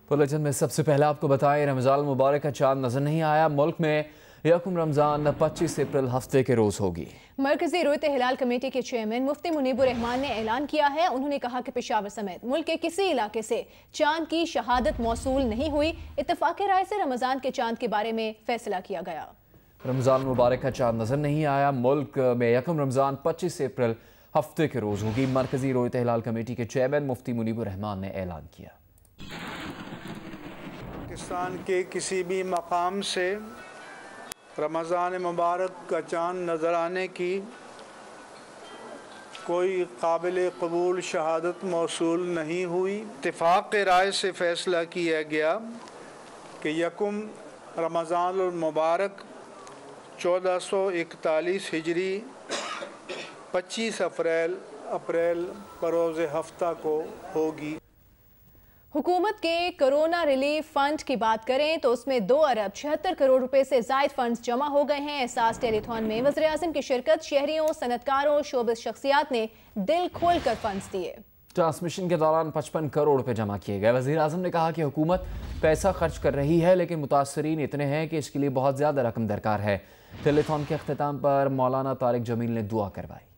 Bulletin में सबसे पहले आपको बताएं, रमज़ान मुबारक का चांद नजर नहीं आया। मुल्क में यकम रमज़ान 25 अप्रैल हफ्ते के रोज़ होगी। मरकजी रुयत हिलाल कमेटी के चेयरमैन मुफ्ती मुनीबुर रहमान ने ऐलान किया है। उन्होंने कहा कि पेशावर समेत मुल्क के किसी इलाके से चांद की शहादत मौसूल नहीं हुई। इत्तफाक राय से रमज़ान के चांद के बारे में फैसला किया गया। रमज़ान मुबारक का चांद नजर नहीं आया। मुल्क में यकम रमज़ान 25 अप्रैल हफ्ते के रोज़ होगी। मरकजी रुयत हिलाल कमेटी के चेयरमैन मुफ्ती मुनीबुर रहमान ने ऐलान किया। पाकिस्तान के किसी भी मकाम से रमज़ान मुबारक का चाँद नज़र आने की कोई काबिल कबूल शहादत मौसूल नहीं हुई। इत्तेफाक राय से फ़ैसला किया गया कि यकम रमज़ान मुबारक 1441 हिजरी 25 अप्रैल बरोज़ हफ्ता को होगी। हुकूमत के कोरोना रिलीफ फंड की बात करें तो उसमें 2 अरब 76 करोड़ रुपए से ज़ायद फंड्स जमा हो गए हैं। एहसास टेलीथॉन में वज़ीर आज़म की शिरकत, शहरियों, सनतकारों, शोबिस शख्सियात ने दिल खोल कर फंड्स दिए। ट्रांसमिशन के दौरान 55 करोड़ रुपए जमा किए गए। वज़ीर आज़म ने कहा कि हुकूमत पैसा खर्च कर रही है, लेकिन मुतासरीन इतने हैं कि इसके लिए बहुत ज़्यादा रकम दरकार है। टेलीथॉन के अख्तिताम पर मौलाना तारिक जमील ने दुआ करवाई।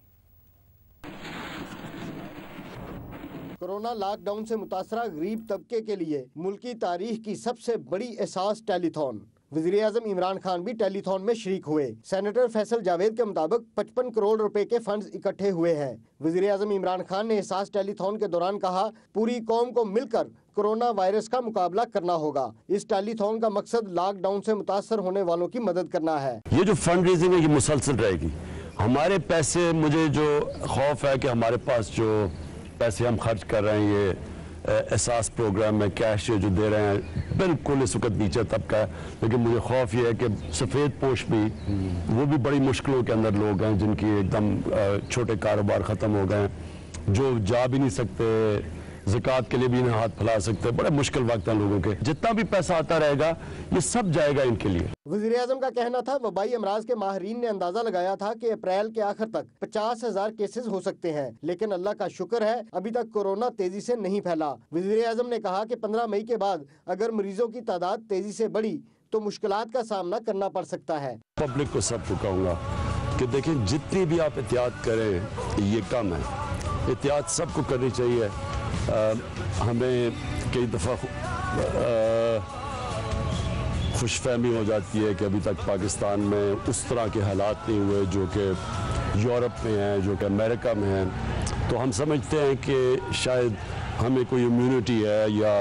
कोरोना लॉकडाउन से मुतासरा गरीब तबके के लिए मुल्की तारीख की सबसे बड़ी एहसास टेलीथॉन। वज़ीर आज़म इमरान खान भी टेलीथॉन में शरीक हुए। सेनेटर फैसल जावेद के मुताबिक 55 करोड़ रुपए के फंड्स इकट्ठे हुए हैं। वज़ीर आज़म इमरान खान ने एहसास टेलीथॉन के दौरान कहा, पूरी कौम को मिलकर कोरोना वायरस का मुकाबला करना होगा। इस टेलीथॉन का मकसद लॉकडाउन से मुतासर होने वालों की मदद करना है। ये जो फंड रेजिंग है ये मुसलसल रहेगी। हमारे पैसे, मुझे जो खौफ है कि हमारे पास जो पैसे हम खर्च कर रहे हैं, ये एहसास प्रोग्राम में कैश जो दे रहे हैं, बिल्कुल इस वक्त नीचे तबका है। लेकिन मुझे खौफ ये है कि सफ़ेद पोश भी, वो भी बड़ी मुश्किलों के अंदर लोग हैं जिनकी एकदम छोटे कारोबार ख़त्म हो गए हैं, जो जा भी नहीं सकते, ज़कात के लिए भी नहीं हाथ फैला सकते। बड़े मुश्किल वक्त हैं लोगों के। जितना भी पैसा आता रहेगा ये सब जाएगा इनके लिए। वज़ीर आज़म का कहना था, वबाई अमराज के माहिरीन ने अंदाजा लगाया था कि अप्रैल के आखिर तक 50,000 केसेस हो सकते हैं, लेकिन अल्लाह का शुक्र है अभी तक कोरोना तेजी से नहीं फैला। वज़ीर आज़म ने कहा कि 15 मई के बाद अगर मरीजों की तादाद तेजी से बढ़ी तो मुश्किलात का सामना करना पड़ सकता है। पब्लिक को सब कहूँगा कि देखें, जितनी भी आप एहतियात करें ये कम है। एहतियात सबको करनी चाहिए। हमें कई दफ़ा खुशफहमी हो जाती है कि अभी तक पाकिस्तान में उस तरह के हालात नहीं हुए जो कि यूरोप में हैं, जो कि अमेरिका में हैं। तो हम समझते हैं कि शायद हमें कोई इम्यूनिटी है या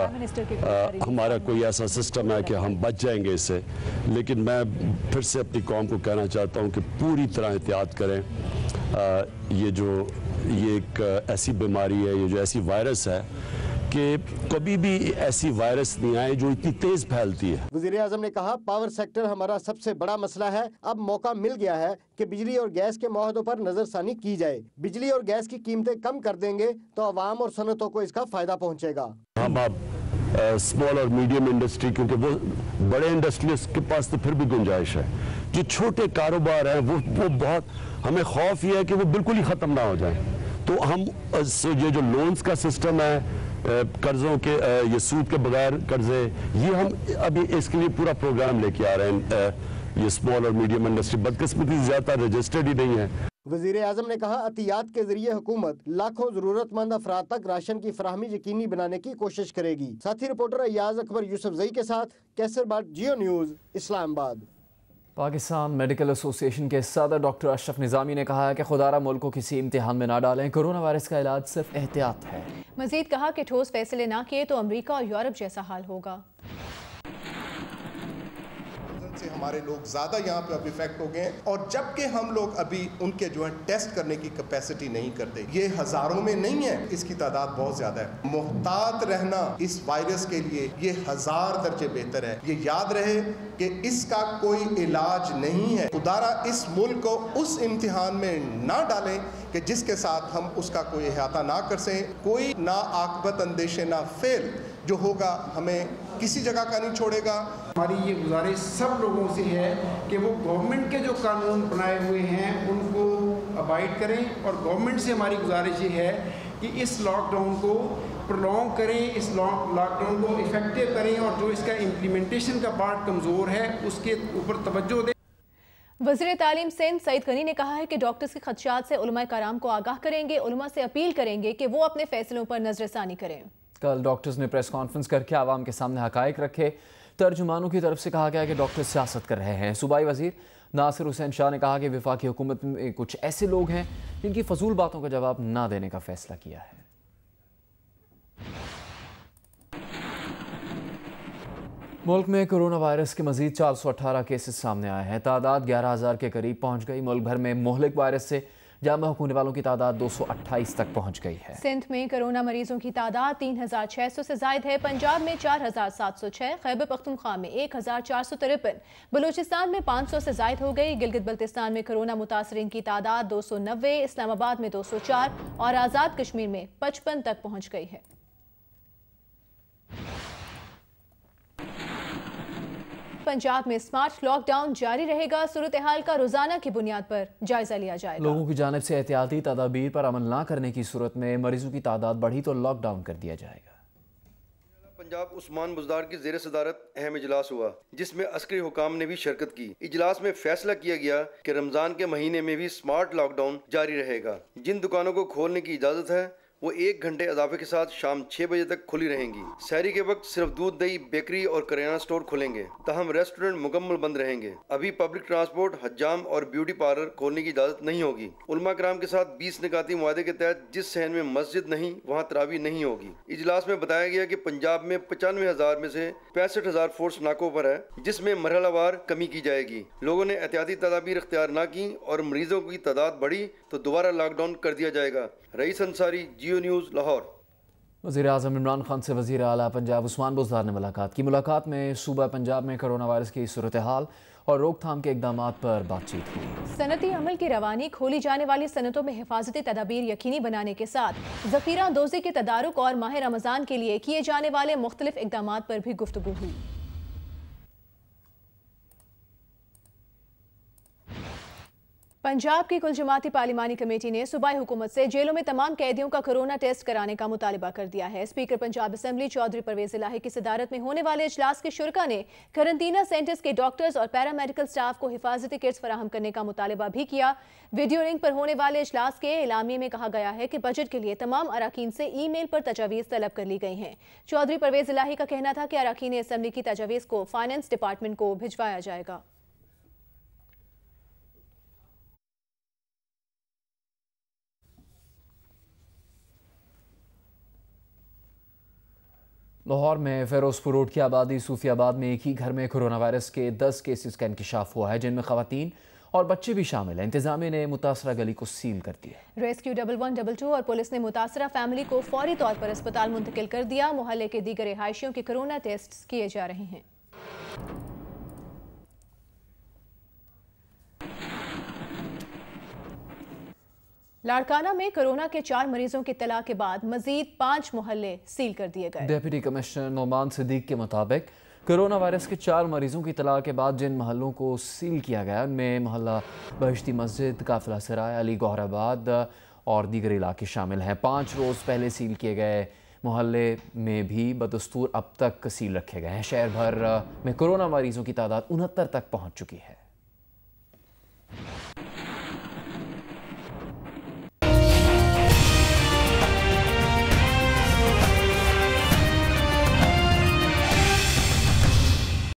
हमारा कोई ऐसा सिस्टम है कि हम बच जाएंगे इससे। लेकिन मैं फिर से अपनी कौम को कहना चाहता हूँ कि पूरी तरह एहतियात करें। ये एक ऐसी बीमारी है, ये जो ऐसी वायरस है कि कभी भी ऐसी वायरस नहीं आए जो इतनी तेज फैलती है। वज़ीर आज़म ने कहा, पावर सेक्टर हमारा सबसे बड़ा मसला है। अब मौका मिल गया है कि बिजली और गैस के मुआहदों पर नजरसानी की जाए। बिजली और गैस की कीमतें कम कर देंगे तो अवाम और सनतों को इसका फायदा पहुँचेगा। हम अब स्मॉल और मीडियम इंडस्ट्री, क्योंकि वो बड़े इंडस्ट्रियलिस्ट के पास तो फिर भी गुंजाइश है, जो छोटे कारोबार हैं वो बहुत, हमें खौफ ये है कि वो बिल्कुल ही ख़त्म ना हो जाए। तो हम ये जो लोन्स का सिस्टम है, कर्ज़ों के, ये सूद के बगैर कर्जे, ये हम अभी इसके लिए पूरा प्रोग्राम लेके आ रहे हैं। ये स्मॉल और मीडियम इंडस्ट्री बदकिस्मती ज़्यादा रजिस्टर्ड ही नहीं है। वज़ीर आज़म ने कहा, अतियात के जरिए हुकूमत लाखों ज़रूरतमंद अफराद तक राशन की फराहमी यकीनी बनाने की कोशिश करेगी। साथी रिपोर्टर अयाज अकबर यूसुफजई के साथ Qaiser Butt, Geo news, Islamabad. Pakistan medical association के सदर डॉक्टर अशरफ निज़ामी ने कहा है कि खुदारा मुल्क को किसी इम्तिहान में ना डालें। कोरोना वायरस का इलाज सिर्फ एहतियात है। मजीद कहा कि ठोस फैसले ना किए तो अमेरिका और यूरोप जैसा हाल होगा। से हमारे लोग ज़्यादा यहाँ पे अब इफेक्ट हो गए हैं, और जबकि हम लोग अभी उनके जो है टेस्ट करने की कैपेसिटी नहीं करते। ये हज़ारों में नहीं है, इसकी तादाद बहुत ज़्यादा है। मुहतात रहना इस वायरस के लिए ये 1000 दर्जे बेहतर है। ये याद रहे कि इसका कोई इलाज नहीं है। खुदारा इस मुल्क को उस इम्तिहान में ना डालें कि जिसके साथ हम उसका कोई अहाता ना कर सकें। कोई ना आकबत अंदेशे ना फेल जो होगा हमें किसी जगह का नहीं छोड़ेगा। हमारी ये गुजारिश सब लोगों से है कि वो गवर्नमेंट के जो कानून बनाए हुए हैं उनको अबाइड करें, और गवर्नमेंट से हमारी गुजारिश ये है कि इस लॉकडाउन को प्रोलॉन्ग करें, इस लॉकडाउन को इफेक्टिव करें और जो इसका इम्प्लीमेंटेशन का पार्ट कमज़ोर है उसके ऊपर तवज्जो दें। वज़ीर तालीम सिंध सईद गनी ने कहा है कि डॉक्टर्स के खदशात से उलमा कराम को आगाह करेंगे, उलमा से अपील करेंगे कि वो अपने फैसलों पर नजरसानी करें। कल डॉक्टर्स ने प्रेस कॉन्फ्रेंस करके आवाम के सामने हकायक रखे। तर्जुमानों की तरफ से कहा गया कि डॉक्टर सियासत कर रहे हैं। सूबाई वज़ीर नासिर हुसैन शाह ने कहा कि वफाकी हुकूमत में कुछ ऐसे लोग हैं जिनकी फजूल बातों का जवाब ना देने का फैसला किया है। मुल्क में कोरोना वायरस के मजीद 418 केसेस सामने आए हैं। तादाद 11,000 के करीब पहुंच गई। मुल्क भर में मोहलिक वायरस से जामा होने वालों की तादाद 228 तक पहुंच गई है। सिंध में कोरोना मरीजों की तादाद 3,600 से जायद है। पंजाब में 4,706, खैबर पख्तूनख्वा में 1,453, बलूचिस्तान में 500 से जायद हो गई। गिलगित बल्तिस्तान में कोरोना मुतासरीन की तादाद 290, इस्लामाबाद में 204 और आज़ाद कश्मीर में 55 तक पहुँच गई है। पंजाब में स्मार्ट लॉकडाउन जारी रहेगा। सूरत हाल का रोजाना की बुनियाद पर जायजा लिया जाएगा। लोगों की जानिब से एहतियाती तदाबीर पर अमल न करने की सूरत में मरीजों की तादाद बढ़ी तो लॉकडाउन कर दिया जाएगा। पंजाब उस्मान बुज़दार की ज़ेर सदारत अहम इजलास हुआ, जिसमें अस्करी हुकाम ने भी शिरकत की। इजलास में फैसला किया गया कि रमज़ान के महीने में भी स्मार्ट लॉकडाउन जारी रहेगा। जिन दुकानों को खोलने की इजाज़त है वो 1 घंटे इजाफे के साथ शाम 6 बजे तक खुली रहेंगी। सहरी के वक्त सिर्फ दूध, दही, बेकरी और करियाना स्टोर खुलेंगे, तहम रेस्टोरेंट मुकम्मल बंद रहेंगे। अभी पब्लिक ट्रांसपोर्ट, हज्जाम और ब्यूटी पार्लर खोलने की इजाज़त नहीं होगी। उलमा कराम के साथ 20 निकाती मुआहदे के तहत जिस शहर में मस्जिद नहीं वहाँ तरावी नहीं होगी। इजलास में बताया गया कि पंजाब में 95,000 में से 65,000 फोर्स नाकों पर है, जिसमें मरहलावार कमी की जाएगी। लोगों ने एहतियाती तदाबीर इख्तियार न की और मरीजों की तादाद बढ़ी तो दोबारा लॉकडाउन कर दिया जाएगा। रईस अंसारी, जियो न्यूज़, लाहौर। वज़ीर आज़म इमरान खान से वज़ीर आला पंजाब उस्मान बुज़दार ने मुलाकात की। मुलाकात में सूबा पंजाब में कोरोना वायरस की सूरत हाल और रोकथाम के इक़दामात पर बातचीत हुई। सनती अमल की रवानी, खोली जाने वाली सनतों में हिफाजती तदाबीर यकीनी बनाने के साथ ज़ख़ीरा अंदोज़ी के तदारुक और माह रमज़ान के लिए किए जाने वाले मुख्तलिफ इक़दामात पर भी गुफ्तगू हुई। पंजाब की कुल जमाती पार्लिमानी कमेटी ने सूबाई हुकूमत से जेलों में तमाम कैदियों का कोरोना टेस्ट कराने का मुतालिबा कर दिया है। स्पीकर पंजाब असेंबली चौधरी परवेज इलाही की सदारत में होने वाले इजलास के शुरका ने करंटीना सेंटर्स के डॉक्टर्स और पैरामेडिकल स्टाफ को हिफाजती किट्स फराहम करने का मुतालिबा भी किया। वीडियो लिंक पर होने वाले इजलास के एलामिये में कहा गया है कि बजट के लिए तमाम अराकीन से ईमेल पर तजावीज़ तलब कर ली गई हैं। चौधरी परवेज इलाही का कहना था कि अराकीन असेंबली की तजावीज़ को फाइनेंस डिपार्टमेंट को भिजवाया जाएगा। लाहौर में फ़िरोज़पुर रोड की आबादी सूफियाबाद में एक ही घर में कोरोना वायरस के 10 केसेस का इंकशाफ हुआ है, जिनमें ख़वातीन और बच्चे भी शामिल हैं। इंतज़ामिया ने मुतासरा गली को सील कर दिया। रेस्क्यू 1122 और पुलिस ने मुतासरा फैमिली को फौरी तौर पर अस्पताल मुंतकिल कर दिया। मोहल्ले के दीगर रिहायशियों के कोरोना टेस्ट किए जा रहे हैं। लाड़काना में कोरोना के 4 मरीजों की इत्तला के बाद मजीद 5 मोहल्ले सील कर दिए गए। डिप्टी कमिश्नर नोमान सिद्दीक के मुताबिक कोरोना वायरस के 4 मरीजों की इत्तला के बाद जिन महलों को सील किया गया उनमें मोहल्ला बहिश्ती मस्जिद, काफिला सराय, अली गौहराबाद और दीगर इलाके शामिल हैं। 5 रोज़ पहले सील किए गए मोहल्ले में भी बदस्तूर अब तक सील रखे गए हैं। शहर भर में कोरोना मरीजों की तादाद 69 तक पहुँच चुकी है।